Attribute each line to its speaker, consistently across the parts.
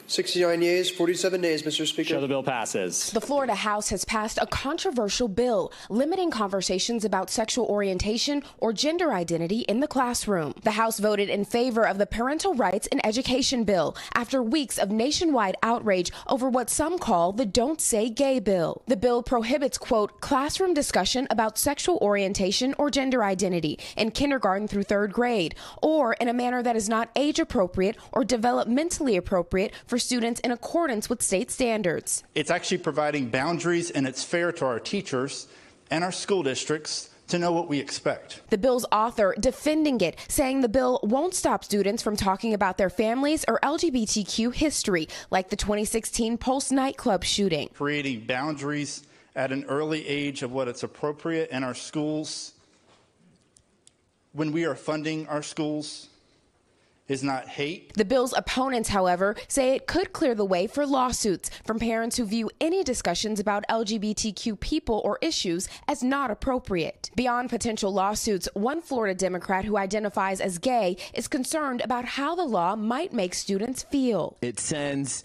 Speaker 1: 69 yeas, 47 nays, Mr. Speaker.
Speaker 2: Show the bill passes.
Speaker 3: The Florida House has passed a controversial bill limiting conversations about sexual orientation or gender identity in the classroom. The House voted in favor of the Parental Rights in Education bill after weeks of nationwide outrage over what some call the Don't Say Gay bill. The bill prohibits, quote, classroom discussion about sexual orientation or gender identity in kindergarten through third grade, or in a manner that is not age appropriate or developmentally appropriate for students in accordance with state standards.
Speaker 4: It's actually providing boundaries, and it's fair to our teachers and our school districts to know what we expect.
Speaker 3: The bill's author defending it, saying the bill won't stop students from talking about their families or LGBTQ history, like the 2016 Pulse nightclub shooting.
Speaker 4: Creating boundaries at an early age of what is appropriate in our schools when we are funding our schools is not hate.
Speaker 3: The bill's opponents, however, say it could clear the way for lawsuits from parents who view any discussions about LGBTQ people or issues as not appropriate. Beyond potential lawsuits, one Florida Democrat who identifies as gay is concerned about how the law might make students feel.
Speaker 5: It sends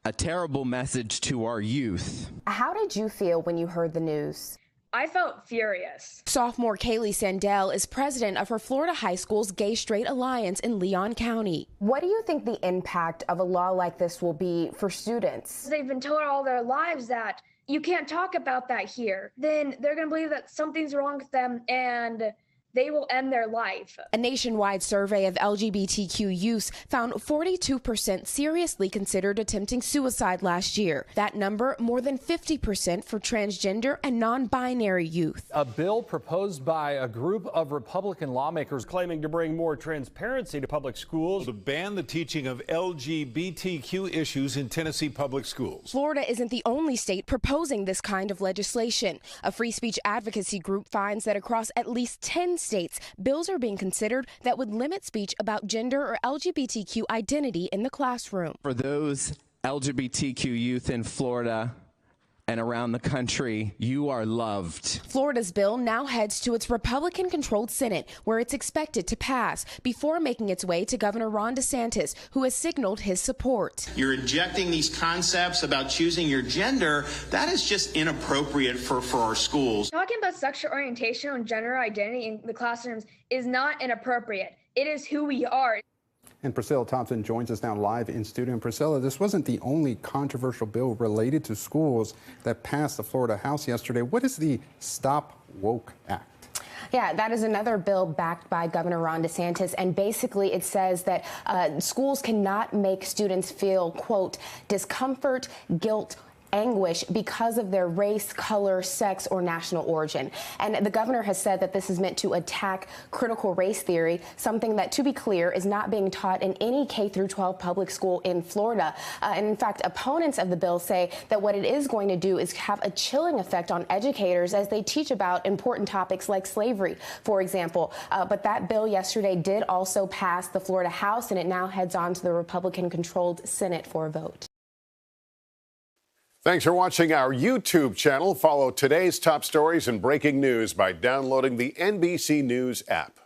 Speaker 5: a terrible message to our youth.
Speaker 3: How did you feel when you heard the news?
Speaker 6: I felt furious.
Speaker 3: Sophomore Kaylee Sandell is president of her Florida High School's Gay Straight Alliance in Leon County. What do you think the impact of a law like this will be for students?
Speaker 6: They've been told all their lives that you can't talk about that here. Then they're going to believe that something's wrong with them and they will end their life.
Speaker 3: A nationwide survey of LGBTQ youth found 42% seriously considered attempting suicide last year. That number more than 50% for transgender and non-binary youth.
Speaker 7: A bill proposed by a group of Republican lawmakers claiming to bring more transparency to public schools
Speaker 8: to ban the teaching of LGBTQ issues in Tennessee public schools.
Speaker 3: Florida isn't the only state proposing this kind of legislation. A free speech advocacy group finds that across at least 10 states, bills are being considered that would limit speech about gender or LGBTQ identity in the classroom.
Speaker 5: For those LGBTQ youth in Florida and around the country, you are loved.
Speaker 3: Florida's bill now heads to its Republican-controlled Senate, where it's expected to pass before making its way to Governor Ron DeSantis, who has signaled his support.
Speaker 9: You're injecting these concepts about choosing your gender. That is just inappropriate for our schools.
Speaker 6: Talking about sexual orientation and gender identity in the classrooms is not inappropriate. It is who we are.
Speaker 10: And Priscilla Thompson joins us now live in studio. And Priscilla, this wasn't the only controversial bill related to schools that passed the Florida House yesterday. What is the Stop Woke Act?
Speaker 3: Yeah, that is another bill backed by Governor Ron DeSantis, and basically it says that schools cannot make students feel, quote, discomfort, guilt, anguish because of their race, color, sex, or national origin. And the governor has said that this is meant to attack critical race theory, something that, to be clear, is not being taught in any K-12 public school in Florida. And in fact, opponents of the bill say that what it is going to do is have a chilling effect on educators as they teach about important topics like slavery, for example. But that bill yesterday did also pass the Florida House, and it now heads on to the Republican-controlled Senate for a vote.
Speaker 11: Thanks for watching our YouTube channel. Follow today's top stories and breaking news by downloading the NBC News app.